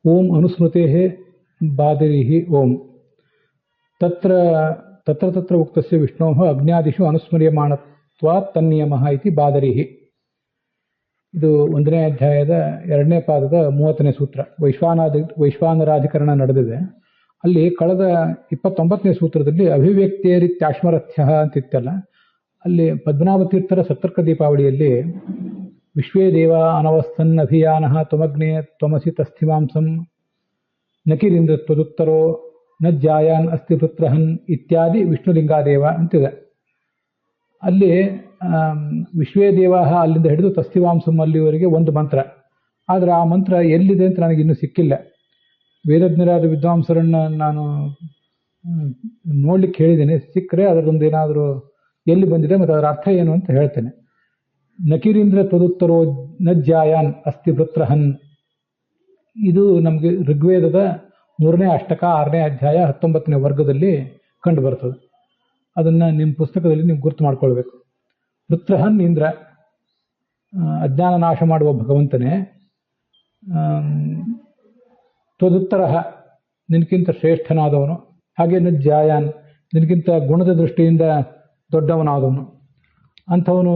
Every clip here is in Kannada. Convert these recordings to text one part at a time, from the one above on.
ಓಂ ಅನುಸ್ಮೃತೇಃ ಬಾದರಿಃ ಓಂ ತತ್ರ ತತ್ರ ತತ್ರ ಉಕ್ತಸ್ಯ ವಿಷ್ಣೋಃ ಅಗ್ನ್ಯಾದಿಷು ಅನುಸ್ಮರ್ಯಮಾಣತ್ವಾತ್ ತನ್ನಿಯಮಃ ಇತಿ ಬಾದರಿಃ. ಇದು 1ನೇ ಅಧ್ಯಾಯದ 2ನೇ ಪಾದದ 30ನೇ ಸೂತ್ರ. ವೈಶ್ವಾನರಾಧಿಕರಣ ನಡೆದಿದೆ. ಅಲ್ಲಿ ಕಳೆದ 29ನೇ ಸೂತ್ರದಲ್ಲಿ ಅಭಿವ್ಯಕ್ತಿಯರಿತ್ಯಾಶ್ಮರಥ್ಯ ಅಂತಿತ್ತಲ್ಲ, ಅಲ್ಲಿ ಪದ್ಮನಾಭ ತೀರ್ಥರ ಸತ್ತರ್ಕ ದೀಪಾವಳಿಯಲ್ಲಿ ವಿಶ್ವೇ ದೇವ ಅನವಸ್ಥನ್ ಅಭಿಯಾನಃ ತ್ವಮಗ್ನೇ ತ್ವಮಸಿ ತಸ್ಥಿಮಾಂಸಂ ನಕಿರಿಂದ್ರ ತ್ವದುತ್ತರೋ ನ ಜಾಯಾನ್ ಅಸ್ತಿ ಪುತ್ರಹನ್ ಇತ್ಯಾದಿ ವಿಷ್ಣುಲಿಂಗಾದೇವ ಅಂತಿದೆ. ಅಲ್ಲಿ ವಿಶ್ವೇ ದೇವ ಅಲ್ಲಿಂದ ಹಿಡಿದು ತಸ್ಥಿವಾಂಸಂ ಅಲ್ಲಿವರೆಗೆ ಒಂದು ಮಂತ್ರ. ಆದರೆ ಆ ಮಂತ್ರ ಎಲ್ಲಿದೆ ಅಂತ ನನಗಿನ್ನೂ ಸಿಕ್ಕಿಲ್ಲ. ವೇದಜ್ಞರಾದ ವಿದ್ವಾಂಸರನ್ನು ನಾನು ನೋಡ್ಲಿಕ್ಕೆ ಹೇಳಿದ್ದೇನೆ. ಸಿಕ್ಕರೆ ಅದರೊಂದು ಏನಾದರೂ ಎಲ್ಲಿ ಬಂದಿದೆ ಮತ್ತು ಅದರ ಅರ್ಥ ಏನು ಅಂತ ಹೇಳ್ತೇನೆ. ನಕಿರೀಂದ್ರ ತ್ವದುತ್ತರೋ ನ ಜಾಯಾನ್ ಅಸ್ತಿ ಪುತ್ರಹನ್, ಇದು ನಮಗೆ ಋಗ್ವೇದದ 3ನೇ ಅಷ್ಟಕ 6ನೇ ಅಧ್ಯಾಯ 19ನೇ ವರ್ಗದಲ್ಲಿ ಕಂಡು ಬರ್ತದೆ. ಅದನ್ನು ನಿಮ್ಮ ಪುಸ್ತಕದಲ್ಲಿ ನೀವು ಗುರ್ತು ಮಾಡ್ಕೊಳ್ಬೇಕು. ಪುತ್ರಹನ್ ಇಂದ್ರ, ಅಜ್ಞಾನ ನಾಶ ಮಾಡುವ ಭಗವಂತನೇ. ತ್ವದುತ್ತರ, ನಿನಗಿಂತ ಶ್ರೇಷ್ಠನಾದವನು. ಹಾಗೆ ನ ಜಾಯಾನ್, ನಿನಗಿಂತ ಗುಣದ ದೃಷ್ಟಿಯಿಂದ ದೊಡ್ಡವನಾದವನು. ಅಂಥವನು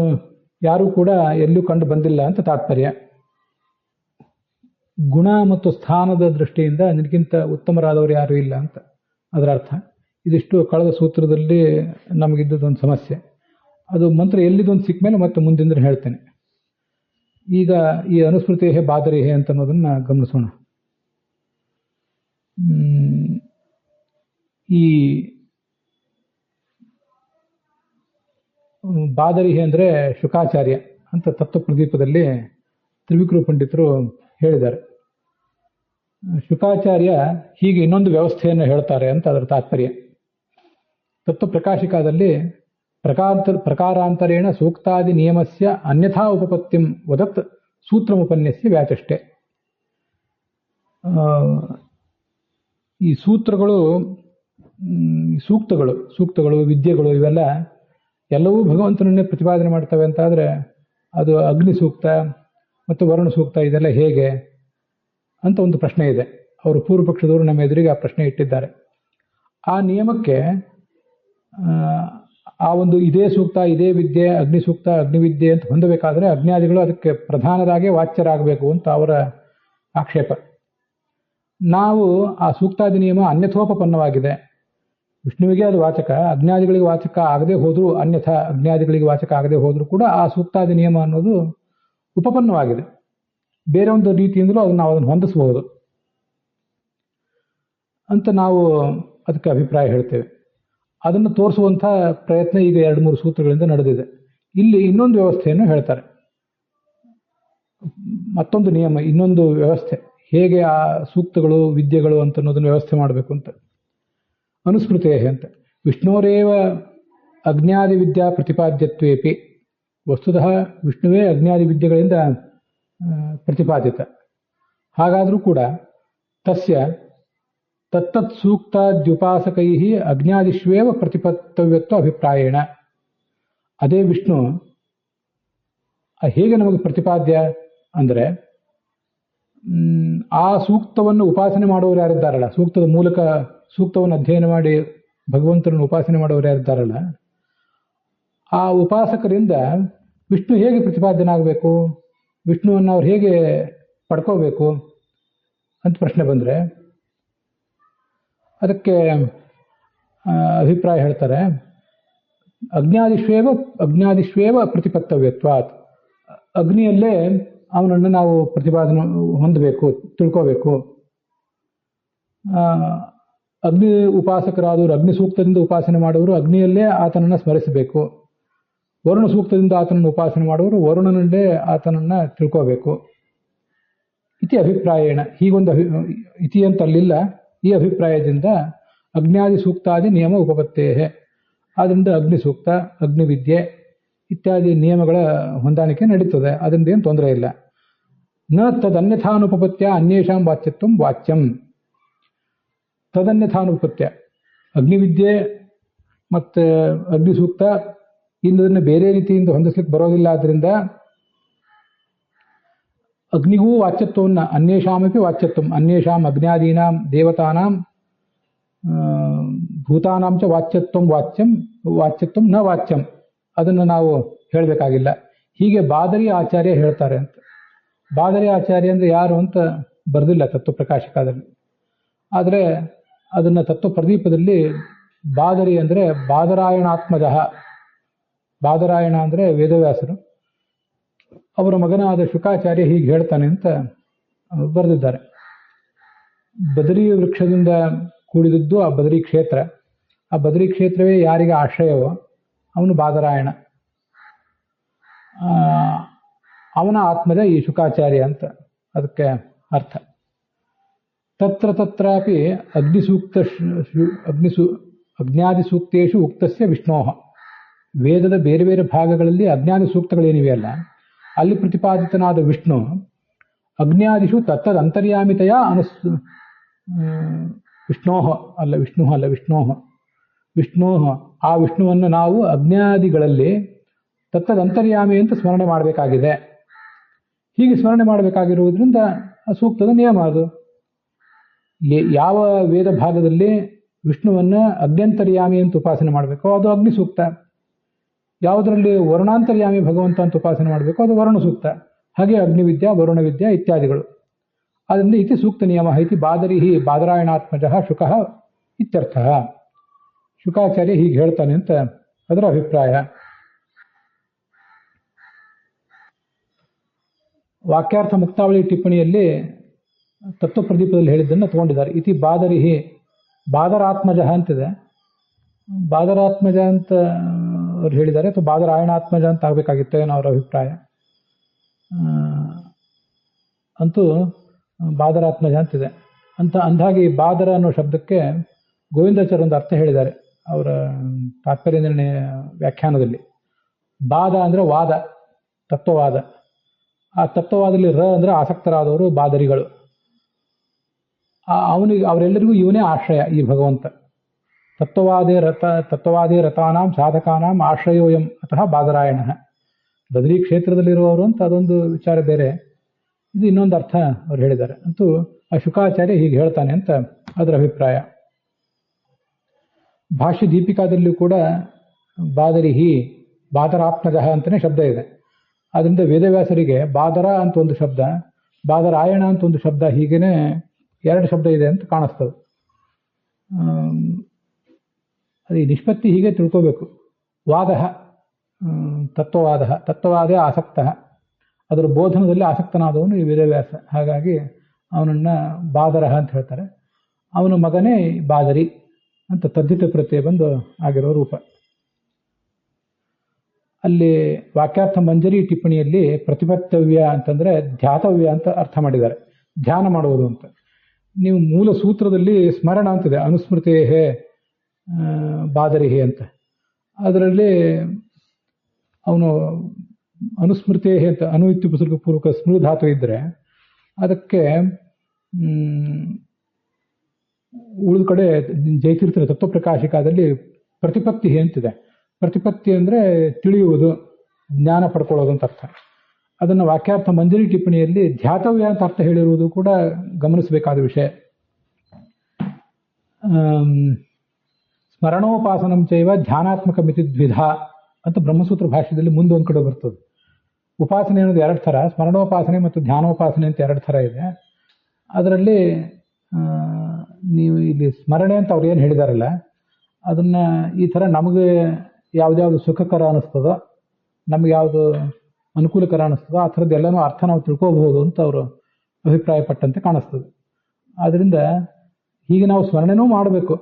ಯಾರೂ ಕೂಡ ಎಲ್ಲೂ ಕಂಡು ಬಂದಿಲ್ಲ ಅಂತ ತಾತ್ಪರ್ಯ. ಗುಣ ಮತ್ತು ಸ್ಥಾನದ ದೃಷ್ಟಿಯಿಂದ ನಿನಗಿಂತ ಉತ್ತಮರಾದವರು ಯಾರೂ ಇಲ್ಲ ಅಂತ ಅದರ ಅರ್ಥ. ಇದಿಷ್ಟು ಕಳೆದ ಸೂತ್ರದಲ್ಲಿ ನಮಗಿದ್ದದೊಂದು ಸಮಸ್ಯೆ. ಅದು ಮಂತ್ರ ಎಲ್ಲಿದೊಂದು ಸಿಕ್ಕ ಮೇಲೆ ಮತ್ತೆ ಮುಂದಿಂದ್ರೆ ಹೇಳ್ತೇನೆ. ಈಗ ಈ ಅನುಸ್ಮೃತೇಹೇ ಬಾದರಿಹೇ ಅಂತ ಅನ್ನೋದನ್ನು ಗಮನಿಸೋಣ. ಈ ಬಾದರಿಹೇ ಅಂದರೆ ಶುಕಾಚಾರ್ಯ ಅಂತ ತತ್ವಪ್ರದೀಪದಲ್ಲಿ ತ್ರಿವಿಕ್ರಮ ಪಂಡಿತರು ಹೇಳಿದ್ದಾರೆ. ಶುಕಾಚಾರ್ಯ ಹೀಗೆ ಇನ್ನೊಂದು ವ್ಯವಸ್ಥೆಯನ್ನು ಹೇಳ್ತಾರೆ ಅಂತ ಅದರ ತಾತ್ಪರ್ಯ. ತತ್ವಪ್ರಕಾಶಿಕಾದಲ್ಲಿ ಪ್ರಕಾರಾಂತರೇಣ ಸೂಕ್ತಾದಿ ನಿಯಮಸ್ಯ ಅನ್ಯಥಾ ಉಪಪತ್ತಿಂ ವದತ್ ಸೂತ್ರಮುಪನ್ಯಸ್ಯ ವ್ಯಾಚಷ್ಟೆ. ಈ ಸೂಕ್ತಗಳು ವಿದ್ಯೆಗಳು ಇವೆಲ್ಲ ಎಲ್ಲವೂ ಭಗವಂತನನ್ನೇ ಪ್ರತಿಪಾದನೆ ಮಾಡ್ತವೆ ಅಂತಾದರೆ ಅದು ಅಗ್ನಿ ಸೂಕ್ತ ಮತ್ತು ವರುಣ ಸೂಕ್ತ ಇದೆಲ್ಲ ಹೇಗೆ ಅಂತ ಒಂದು ಪ್ರಶ್ನೆ ಇದೆ. ಅವರು ಪೂರ್ವ ಪಕ್ಷದವರು ನಮ್ಮ ಎದುರಿಗೆ ಆ ಪ್ರಶ್ನೆ ಇಟ್ಟಿದ್ದಾರೆ. ಆ ನಿಯಮಕ್ಕೆ ಆ ಒಂದು ಇದೇ ಸೂಕ್ತ, ಇದೇ ವಿದ್ಯೆ, ಅಗ್ನಿ ಸೂಕ್ತ, ಅಗ್ನಿವಿದ್ಯೆ ಅಂತ ಹೊಂದಬೇಕಾದ್ರೆ ಅಗ್ನಿಯಾದಿಗಳು ಅದಕ್ಕೆ ಪ್ರಧಾನರಾಗೇ ವಾಚ್ಯರಾಗಬೇಕು ಅಂತ ಅವರ ಆಕ್ಷೇಪ. ನಾವು ಆ ಸೂಕ್ತಾದಿ ನಿಯಮ ಅನ್ಯಥೋಪನ್ನವಾಗಿದೆ. ವಿಷ್ಣುವಿಗೆ ಅದು ವಾಚಕ, ಅಗ್ನಿಯಾದಿಗಳಿಗೆ ವಾಚಕ ಆಗದೆ ಹೋದರೂ, ಅನ್ಯಥಾ ಅಗ್ನಿಯಾದಿಗಳಿಗೆ ವಾಚಕ ಆಗದೆ ಹೋದರೂ ಕೂಡ ಆ ಸೂಕ್ತಾದಿ ನಿಯಮ ಅನ್ನೋದು ಉಪಪನ್ನವಾಗಿದೆ. ಬೇರೆ ಒಂದು ರೀತಿಯಿಂದಲೂ ನಾವು ಅದನ್ನು ಹೊಂದಿಸಬಹುದು ಅಂತ ನಾವು ಅದಕ್ಕೆ ಅಭಿಪ್ರಾಯ ಹೇಳ್ತೇವೆ. ಅದನ್ನು ತೋರಿಸುವಂಥ ಪ್ರಯತ್ನ ಈಗ 2-3 ಸೂತ್ರಗಳಿಂದ ನಡೆದಿದೆ. ಇಲ್ಲಿ ಇನ್ನೊಂದು ವ್ಯವಸ್ಥೆಯನ್ನು ಹೇಳ್ತಾರೆ. ಮತ್ತೊಂದು ನಿಯಮ, ಇನ್ನೊಂದು ವ್ಯವಸ್ಥೆ, ಹೇಗೆ ಆ ಸೂಕ್ತಗಳು ವಿದ್ಯೆಗಳು ಅಂತ ಅನ್ನೋದನ್ನು ವ್ಯವಸ್ಥೆ ಮಾಡಬೇಕು ಅಂತ. ಅನುಸ್ಮೃತೇ ಅಂತ ವಿಷ್ಣೋರೇವ ಅಗ್ನ್ಯಾದಿ ವಿದ್ಯಾ ಪ್ರತಿಪಾದ್ಯತ್ವೇಪಿ, ವಸ್ತುತಃ ವಿಷ್ಣುವೇ ಅಗ್ನ್ಯಾದಿ ವಿದ್ಯೆಗಳಿಂದ ಪ್ರತಿಪಾದಿತ. ಹಾಗಾದರೂ ಕೂಡ ತಸ್ಯ ತತ್ತತ್ ಸೂಕ್ತಾದ್ಯುಪಾಸಕೈ ಅಗ್ನ್ಯಾದಿಷ್ವೇವ ಪ್ರತಿಪತ್ತವ್ಯತ್ವ ಅಭಿಪ್ರಾಯೇಣ. ಅದೇ ವಿಷ್ಣು ಹೇಗೆ ನಮಗೆ ಪ್ರತಿಪಾದ್ಯ ಅಂದರೆ, ಆ ಸೂಕ್ತವನ್ನು ಉಪಾಸನೆ ಮಾಡುವವರು ಯಾರಿದ್ದಾರಲ್ಲ, ಸೂಕ್ತದ ಮೂಲಕ ಸೂಕ್ತವನ್ನು ಅಧ್ಯಯನ ಮಾಡಿ ಭಗವಂತನನ್ನು ಉಪಾಸನೆ ಮಾಡುವವರು ಯಾರಿದ್ದಾರಲ್ಲ, ಆ ಉಪಾಸಕರಿಂದ ವಿಷ್ಣು ಹೇಗೆ ಪ್ರತಿಪಾದ್ಯನಾಗಬೇಕು, ವಿಷ್ಣುವನ್ನು ಅವ್ರು ಹೇಗೆ ಪಡ್ಕೋಬೇಕು ಅಂತ ಪ್ರಶ್ನೆ ಬಂದರೆ ಅದಕ್ಕೆ ಅಭಿಪ್ರಾಯ ಹೇಳ್ತಾರೆ. ಅಗ್ನ್ಯಾದಿಷ್ವೇವ ಪ್ರತಿಪತ್ತವ್ಯತ್ವಾತ್, ಅಗ್ನಿಯಲ್ಲೇ ಅವನನ್ನು ನಾವು ಪ್ರತಿಪಾದನೆ ಹೊಂದಬೇಕು, ತಿಳ್ಕೋಬೇಕು. ಅಗ್ನಿ ಉಪಾಸಕರಾದವರು, ಅಗ್ನಿ ಸೂಕ್ತದಿಂದ ಉಪಾಸನೆ ಮಾಡುವವರು ಅಗ್ನಿಯಲ್ಲೇ ಆತನನ್ನು ಸ್ಮರಿಸಬೇಕು. ವರುಣ ಸೂಕ್ತದಿಂದ ಆತನನ್ನು ಉಪಾಸನೆ ಮಾಡುವವರು ವರುಣನಲ್ಲೇ ಆತನನ್ನು ತಿಳ್ಕೋಬೇಕು. ಇತಿ ಅಭಿಪ್ರಾಯೇಣ, ಹೀಗೊಂದು ಇತಿ ಅಂತ ಅಲ್ಲಿಲ್ಲ, ಈ ಅಭಿಪ್ರಾಯದಿಂದ ಅಗ್ನ್ಯಾದಿ ಸೂಕ್ತಾದಿ ನಿಯಮ ಉಪಪತ್ತೇ. ಆದ್ದರಿಂದ ಅಗ್ನಿ ಸೂಕ್ತ, ಅಗ್ನಿವಿದ್ಯೆ ಇತ್ಯಾದಿ ನಿಯಮಗಳ ಹೊಂದಾಣಿಕೆ ನಡೀತದೆ. ಅದರಿಂದ ಏನು ತೊಂದರೆ ಇಲ್ಲ. ನ ತದನ್ಯಥಾನುಪಪತ್ಯ ಅನ್ಯೇಷಾಂ ವಾಚ್ಯತ್ವಂ ವಾಚ್ಯಂ. ತದನ್ಯಥಾನುಪತ್ಯ, ಅಗ್ನಿವಿದ್ಯೆ ಮತ್ತು ಅಗ್ನಿ ಸೂಕ್ತ ಇನ್ನದನ್ನು ಬೇರೆ ರೀತಿಯಿಂದ ಹೊಂದಿಸ್ಲಿಕ್ಕೆ ಬರೋದಿಲ್ಲ. ಆದ್ದರಿಂದ ಅಗ್ನಿಗೂ ವಾಚ್ಯತ್ವವನ್ನು ಅನ್ಯೇಷಾಮಪಿ ವಾಚ್ಯತ್ವಂ ಅನ್ಯೇಷಾಂ ಅಗ್ನ್ಯಾದೀನಾಂ ದೇವತಾನಾಂ ಭೂತಾನಾಂಚ ವಾಚ್ಯತ್ವಂ ನ ವಾಚ್ಯಂ ಅದನ್ನು ನಾವು ಹೇಳಬೇಕಾಗಿಲ್ಲ. ಹೀಗೆ ಬಾದರಿ ಆಚಾರ್ಯ ಹೇಳ್ತಾರೆ ಅಂತ. ಬಾದರಿ ಆಚಾರ್ಯ ಅಂದರೆ ಯಾರು ಅಂತ ಬರೆದಿಲ್ಲ ತತ್ವಪ್ರಕಾಶಿಕಾದಲ್ಲಿ. ಆದರೆ ಅದನ್ನು ತತ್ವಪ್ರದೀಪದಲ್ಲಿ ಬಾದರಿ ಅಂದರೆ ಬಾದರಾಯಣಾತ್ಮಜ, ಬಾದರಾಯಣ ಅಂದರೆ ವೇದವ್ಯಾಸರು, ಅವರ ಮಗನಾದ ಶುಕಾಚಾರ್ಯ ಹೀಗೆ ಹೇಳ್ತಾನೆ ಅಂತ ಬರೆದಿದ್ದಾರೆ. ಬದರಿ ವೃಕ್ಷದಿಂದ ಕೂಡಿದದ್ದು ಆ ಬದರಿ ಕ್ಷೇತ್ರ. ಆ ಬದರಿ ಕ್ಷೇತ್ರವೇ ಯಾರಿಗೆ ಆಶ್ರಯವೋ ಅವನು ಬಾದರಾಯಣ. ಅವನ ಆತ್ಮಜ ಈ ಶುಕಾಚಾರ್ಯ ಅಂತ ಅದಕ್ಕೆ ಅರ್ಥ. ತತ್ರ ತತ್ರಾಪಿ ಅಗ್ನ್ಯಾದಿ ಸೂಕ್ತೇಶು ಉಕ್ತಸ್ಯ ವಿಷ್ಣೋಹ. ವೇದದ ಬೇರೆ ಬೇರೆ ಭಾಗಗಳಲ್ಲಿ ಅಜ್ಞಾದಿ ಸೂಕ್ತಗಳೇನಿವೆಯಲ್ಲ ಅಲ್ಲಿ ಪ್ರತಿಪಾದಿತನಾದ ವಿಷ್ಣು ಅಗ್ನ್ಯಾದಿಷು ತತ್ತದಂತರ್ಯಾಮಿತೆಯ ವಿಷ್ಣೋಹ ಆ ವಿಷ್ಣುವನ್ನು ನಾವು ಅಜ್ಞಾದಿಗಳಲ್ಲಿ ತತ್ತದಂತರ್ಯಾಮಿ ಅಂತ ಸ್ಮರಣೆ ಮಾಡಬೇಕಾಗಿದೆ. ಹೀಗೆ ಸ್ಮರಣೆ ಮಾಡಬೇಕಾಗಿರುವುದರಿಂದ ಸೂಕ್ತದ ನಿಯಮ ಅದು. ಯಾವ ವೇದ ಭಾಗದಲ್ಲಿ ವಿಷ್ಣುವನ್ನು ಅಗ್ನ್ಯಂತರ್ಯಾಮಿ ಅಂತ ಉಪಾಸನೆ ಮಾಡಬೇಕೋ ಅದು ಅಗ್ನಿ ಸೂಕ್ತ. ಯಾವುದರಲ್ಲಿ ವರ್ಣಾಂತರ್ಯಾಮಿ ಭಗವಂತ ಅಂತ ಉಪಾಸನೆ ಮಾಡಬೇಕೋ ಅದು ವರ್ಣ ಸೂಕ್ತ. ಹಾಗೆ ಅಗ್ನಿವಿದ್ಯಾ ವರುಣ ವಿದ್ಯಾ ಇತ್ಯಾದಿಗಳು. ಅದರಿಂದ ಇತಿ ಸೂಕ್ತ ನಿಯಮ ಇತಿ ಬಾದರಿ ಬಾದರಾಯಣಾತ್ಮಜ ಶುಕಃ ಇತ್ಯರ್ಥ. ಶುಕಾಚಾರ್ಯ ಹೀಗೆ ಹೇಳ್ತಾನೆ ಅಂತ ಅದರ ಅಭಿಪ್ರಾಯ. ವಾಕ್ಯಾರ್ಥ ಮುಕ್ತಾವಳಿ ಟಿಪ್ಪಣಿಯಲ್ಲಿ ತತ್ವಪ್ರದೀಪದಲ್ಲಿ ಹೇಳಿದ್ದನ್ನು ತಗೊಂಡಿದ್ದಾರೆ. ಇತಿ ಬಾದರಿ ಬಾದರಾತ್ಮಜ ಅಂತಿದೆ. ಬಾದರಾತ್ಮಜ ಅಂತ ಅವ್ರು ಹೇಳಿದ್ದಾರೆ, ಅಥವಾ ಬಾದರಾಯಣಾತ್ಮಜ ಅಂತ ಆಗಬೇಕಾಗಿತ್ತು ಏನೋ ಅವರ ಅಭಿಪ್ರಾಯ. ಅಂತೂ ಬಾದರಾತ್ಮಜ ಅಂತಿದೆ ಅಂದಾಗಿ ಬಾದರ ಅನ್ನೋ ಶಬ್ದಕ್ಕೆ ಗೋವಿಂದಾಚಾರ್ಯ ಒಂದು ಅರ್ಥ ಹೇಳಿದ್ದಾರೆ ಅವರ ತಾತ್ಪರ್ಯ ನಿರ್ಣಯ ವ್ಯಾಖ್ಯಾನದಲ್ಲಿ. ಬಾದ ಅಂದರೆ ವಾದ, ತತ್ವವಾದ. ಆ ತತ್ವವಾದಲ್ಲಿ ರ ಅಂದರೆ ಆಸಕ್ತರಾದವರು ಬಾದರಿಗಳು. ಅವರೆಲ್ಲರಿಗೂ ಇವನೇ ಆಶ್ರಯ, ಈ ಭಗವಂತ. ತತ್ವವಾದೇ ರಥಾನಾಂ ಸಾಧಕಾನಾಂ ಆಶ್ರಯೋಯಂ ಅತಃ ಬಾದರಾಯಣ. ಬದರಿ ಕ್ಷೇತ್ರದಲ್ಲಿರುವವರು ಅಂತ ಅದೊಂದು ವಿಚಾರ ಬೇರೆ, ಇದು ಇನ್ನೊಂದು ಅರ್ಥ ಅವ್ರು ಹೇಳಿದ್ದಾರೆ. ಅಂತೂ ಆ ಶುಕಾಚಾರ್ಯ ಹೀಗೆ ಹೇಳ್ತಾನೆ ಅಂತ ಅದರ ಅಭಿಪ್ರಾಯ. ಭಾಷ್ಯ ದೀಪಿಕಾದಲ್ಲಿಯೂ ಕೂಡ ಬಾದರಾತ್ಮಜ ಅಂತಲೇ ಶಬ್ದ ಇದೆ. ಆದ್ದರಿಂದ ವೇದವ್ಯಾಸರಿಗೆ ಬಾದರ ಅಂತ ಒಂದು ಶಬ್ದ, ಬಾದರಾಯಣ ಅಂತ ಒಂದು ಶಬ್ದ, ಹೀಗೇನೆ ಎರಡು ಶಬ್ದ ಇದೆ ಅಂತ ಕಾಣಿಸ್ತದೆ. ಅದು ಈ ನಿಷ್ಪತ್ತಿ ಹೀಗೆ ತಿಳ್ಕೋಬೇಕು. ವಾದ ತತ್ವವಾದೇ ಆಸಕ್ತ, ಅದರ ಬೋಧನದಲ್ಲಿ ಆಸಕ್ತನಾದವನು ಈ ವೇದವ್ಯಾಸ. ಹಾಗಾಗಿ ಅವನನ್ನು ಬಾದರಹ ಅಂತ ಹೇಳ್ತಾರೆ. ಅವನ ಮಗನೇ ಬಾದರಿ ಅಂತ ತದ್ದಿತ ಪ್ರತ್ಯಯ ಬಂದು ಆಗಿರೋ ರೂಪ. ಅಲ್ಲಿ ವಾಕ್ಯಾರ್ಥ ಮಂಜರಿ ಟಿಪ್ಪಣಿಯಲ್ಲಿ ಪ್ರತಿಪತ್ತವ್ಯ ಅಂತಂದರೆ ಧ್ಯಾತವ್ಯ ಅಂತ ಅರ್ಥ ಮಾಡಿದ್ದಾರೆ, ಧ್ಯಾನ ಮಾಡುವುದು ಅಂತ. ನೀವು ಮೂಲ ಸೂತ್ರದಲ್ಲಿ ಸ್ಮರಣ ಅಂತಿದೆ, ಅನುಸ್ಮೃತೇ ಬಾದರಿಹೇ ಅಂತ. ಅದರಲ್ಲಿ ಅವನು ಅನುಸ್ಮೃತೇ ಅಂತ ಅನುವಿತ್ಯುಪಸರ್ಗ ಪೂರ್ವಕ ಸ್ಮೃ ಧಾತು ಇದ್ದರೆ ಅದಕ್ಕೆ ಉಳಿದ ಕಡೆ ಜಯತೀರ್ಥರ ತತ್ವಪ್ರಕಾಶಿಕಾದಲ್ಲಿ ಪ್ರತಿಪತ್ತಿ ಅಂತಿದೆ. ಪ್ರತಿಪತ್ತಿ ಅಂದರೆ ತಿಳಿಯುವುದು, ಜ್ಞಾನ ಪಡ್ಕೊಳ್ಳೋದು ಅಂತ ಅರ್ಥ. ಅದನ್ನು ವಾಕ್ಯಾರ್ಥ ಮಂಜರಿ ಟಿಪ್ಪಣಿಯಲ್ಲಿ ಧ್ಯಾತವ್ಯ ಅಂತ ಅರ್ಥ ಹೇಳಿರುವುದು ಕೂಡ ಗಮನಿಸಬೇಕಾದ ವಿಷಯ. ಸ್ಮರಣೋಪಾಸನಂ ಚೈವ ಧ್ಯಾನಾತ್ಮಕ ಮಿತಿ ದ್ವಿಧ ಅಂತ ಬ್ರಹ್ಮಸೂತ್ರ ಭಾಷ್ಯದಲ್ಲಿ ಮುಂದೊಂದು ಕಡೆ ಬರ್ತದೆ. ಉಪಾಸನೆ ಅನ್ನೋದು ಎರಡು ಥರ, ಸ್ಮರಣೋಪಾಸನೆ ಮತ್ತು ಧ್ಯಾನೋಪಾಸನೆ ಅಂತ ಎರಡು ಥರ ಇದೆ. ಅದರಲ್ಲಿ ನೀವು ಇಲ್ಲಿ ಸ್ಮರಣೆ ಅಂತ ಅವ್ರು ಏನು ಹೇಳಿದಾರಲ್ಲ, ಅದನ್ನು ಈ ಥರ ನಮಗೆ ಯಾವುದ್ಯಾವುದು ಸುಖಕರ ಅನ್ನಿಸ್ತದೋ, ನಮ್ಗೆ ಯಾವುದು ಅನುಕೂಲಕರ ಅನ್ನಿಸ್ತದೋ ಆ ಥರದ್ದೆಲ್ಲನೂ ಅರ್ಥ ನಾವು ತಿಳ್ಕೋಬಹುದು ಅಂತ ಅವರು ಅಭಿಪ್ರಾಯಪಟ್ಟಂತೆ ಕಾಣಿಸ್ತದೆ. ಆದ್ದರಿಂದ ಹೀಗೆ ನಾವು ಸ್ಮರಣೆನೂ ಮಾಡಬೇಕು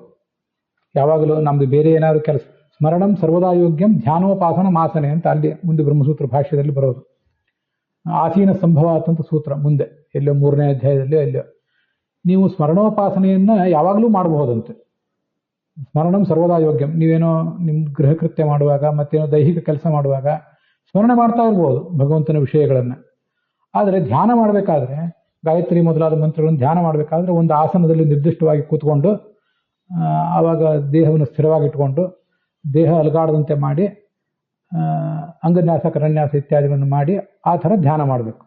ಯಾವಾಗಲೂ. ನಮ್ಮದು ಬೇರೆ ಏನಾದರೂ ಕೆಲಸ, ಸ್ಮರಣಂ ಸರ್ವದಾ ಯೋಗ್ಯಂ ಧ್ಯಾನೋಪಾಸನ ಮಾಸನೆ ಅಂತ ಅಲ್ಲಿ ಮುಂದೆ ಬ್ರಹ್ಮಸೂತ್ರ ಭಾಷ್ಯದಲ್ಲಿ ಬರೋದು. ಆಸೀನ ಸಂಭವಾತ್ ಅಂತ ಸೂತ್ರ ಮುಂದೆ ಎಲ್ಲೋ 3ನೇ ಅಧ್ಯಾಯದಲ್ಲಿ ಎಲ್ಲೋ. ನೀವು ಸ್ಮರಣೋಪಾಸನೆಯನ್ನು ಯಾವಾಗಲೂ ಮಾಡಬಹುದಂತೆ. ಸ್ಮರಣಂ ಸರ್ವದಾ ಯೋಗ್ಯಂ. ನೀವೇನೋ ನಿಮ್ಮ ಗೃಹ ಕೃತ್ಯ ಮಾಡುವಾಗ, ಮತ್ತೇನೋ ದೈಹಿಕ ಕೆಲಸ ಮಾಡುವಾಗ ಸ್ಮರಣೆ ಮಾಡ್ತಾ ಇರ್ಬೋದು ಭಗವಂತನ ವಿಷಯಗಳನ್ನು. ಆದರೆ ಧ್ಯಾನ ಮಾಡಬೇಕಾದ್ರೆ, ಗಾಯತ್ರಿ ಮೊದಲಾದ ಮಂತ್ರಗಳನ್ನು ಧ್ಯಾನ ಮಾಡಬೇಕಾದ್ರೆ ಒಂದು ಆಸನದಲ್ಲಿ ನಿರ್ದಿಷ್ಟವಾಗಿ ಕೂತ್ಕೊಂಡು, ಆವಾಗ ದೇಹವನ್ನು ಸ್ಥಿರವಾಗಿಟ್ಕೊಂಡು ದೇಹ ಅಲುಗಾಡದಂತೆ ಮಾಡಿ, ಅಂಗನ್ಯಾಸ ಕರನ್ಯಾಸ ಇತ್ಯಾದಿಗಳನ್ನು ಮಾಡಿ ಆ ಥರ ಧ್ಯಾನ ಮಾಡಬೇಕು.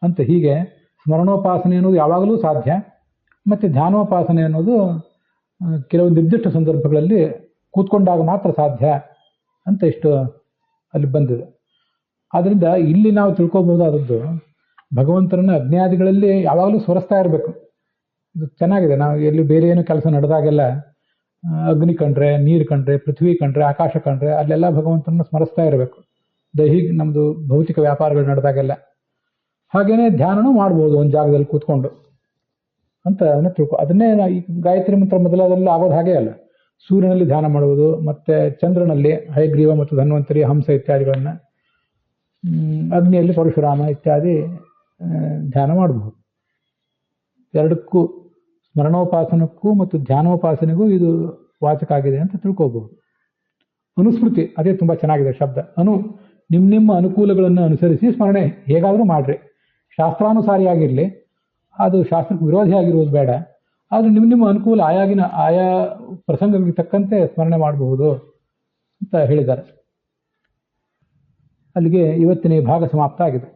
ಅಂತ ಹೀಗೆ ಸ್ಮರಣೋಪಾಸನೆ ಅನ್ನೋದು ಯಾವಾಗಲೂ ಸಾಧ್ಯ, ಮತ್ತು ಧ್ಯಾನೋಪಾಸನೆ ಅನ್ನೋದು ಕೆಲವು ನಿರ್ದಿಷ್ಟ ಸಂದರ್ಭಗಳಲ್ಲಿ ಕೂತ್ಕೊಂಡಾಗ ಮಾತ್ರ ಸಾಧ್ಯ ಅಂತ ಇಷ್ಟು ಅಲ್ಲಿ ಬಂದಿದೆ. ಆದ್ದರಿಂದ ಇಲ್ಲಿ ನಾವು ತಿಳ್ಕೊಬಹುದಾದದ್ದು ಭಗವಂತನನ್ನ ಅಜ್ಞಾದಿಗಳಲ್ಲಿ ಯಾವಾಗಲೂ ಸ್ಮರಿಸ್ತಾ ಇರಬೇಕು. ಇದು ಚೆನ್ನಾಗಿದೆ. ನಾವು ಎಲ್ಲಿ ಬೇರೆ ಏನು ಕೆಲಸ ನಡೆದಾಗೆಲ್ಲ ಅಗ್ನಿ ಕಂಡ್ರೆ, ನೀರು ಕಂಡ್ರೆ, ಪೃಥ್ವಿ ಕಂಡ್ರೆ, ಆಕಾಶ ಕಂಡ್ರೆ ಅಲ್ಲೆಲ್ಲ ಭಗವಂತನನ್ನ ಸ್ಮರಿಸ್ತಾ ಇರಬೇಕು. ದೈಹಿಕ ನಮ್ಮದು ಭೌತಿಕ ವ್ಯಾಪಾರಗಳು ನಡೆದಾಗೆಲ್ಲ ಹಾಗೇನೆ ಧ್ಯಾನನೂ ಮಾಡ್ಬೋದು ಒಂದು ಜಾಗದಲ್ಲಿ ಕೂತ್ಕೊಂಡು ಅಂತ ತಿಳ್ಕೊ. ಅದನ್ನೇ ಈ ಗಾಯತ್ರಿ ಮಂತ್ರ ಮೊದಲಾದೆಲ್ಲ ಆಗೋದು ಹಾಗೆ ಅಲ್ಲ. ಸೂರ್ಯನಲ್ಲಿ ಧ್ಯಾನ ಮಾಡುವುದು, ಮತ್ತೆ ಚಂದ್ರನಲ್ಲಿ ಹಯಗ್ರೀವ ಮತ್ತು ಧನ್ವಂತರಿ, ಹಂಸ ಇತ್ಯಾದಿಗಳನ್ನ, ಅಗ್ನಿಯಲ್ಲಿ ಪರಶುರಾಮ ಇತ್ಯಾದಿ ಧ್ಯಾನ ಮಾಡಬಹುದು. ಎರಡಕ್ಕೂ ಸ್ಮರಣೋಪಾಸನಕ್ಕೂ ಮತ್ತು ಧ್ಯಾನೋಪಾಸನೆಗೂ ಇದು ವಾಚಕ ಆಗಿದೆ ಅಂತ ತಿಳ್ಕೋಬಹುದು. ಅನುಸ್ಮೃತಿ ಅದೇ ತುಂಬ ಚೆನ್ನಾಗಿದೆ ಶಬ್ದ. ನಿಮ್ಮ ಅನುಕೂಲಗಳನ್ನು ಅನುಸರಿಸಿ ಸ್ಮರಣೆ ಹೇಗಾದರೂ ಮಾಡ್ರಿ. ಶಾಸ್ತ್ರಾನುಸಾರಿಯಾಗಿರಲಿ, ಅದು ಶಾಸ್ತ್ರಕ್ಕೆ ವಿರೋಧಿಯಾಗಿರುವುದು ಬೇಡ. ಆದರೆ ನಿಮ್ಮ ಅನುಕೂಲ ಆಯಾ ಪ್ರಸಂಗಗಳಿಗೆ ತಕ್ಕಂತೆ ಸ್ಮರಣೆ ಮಾಡಬಹುದು ಅಂತ ಹೇಳಿದ್ದಾರೆ. ಅಲ್ಲಿಗೆ ಇವತ್ತಿನ ಈ ಭಾಗ ಸಮಾಪ್ತ ಆಗಿದೆ.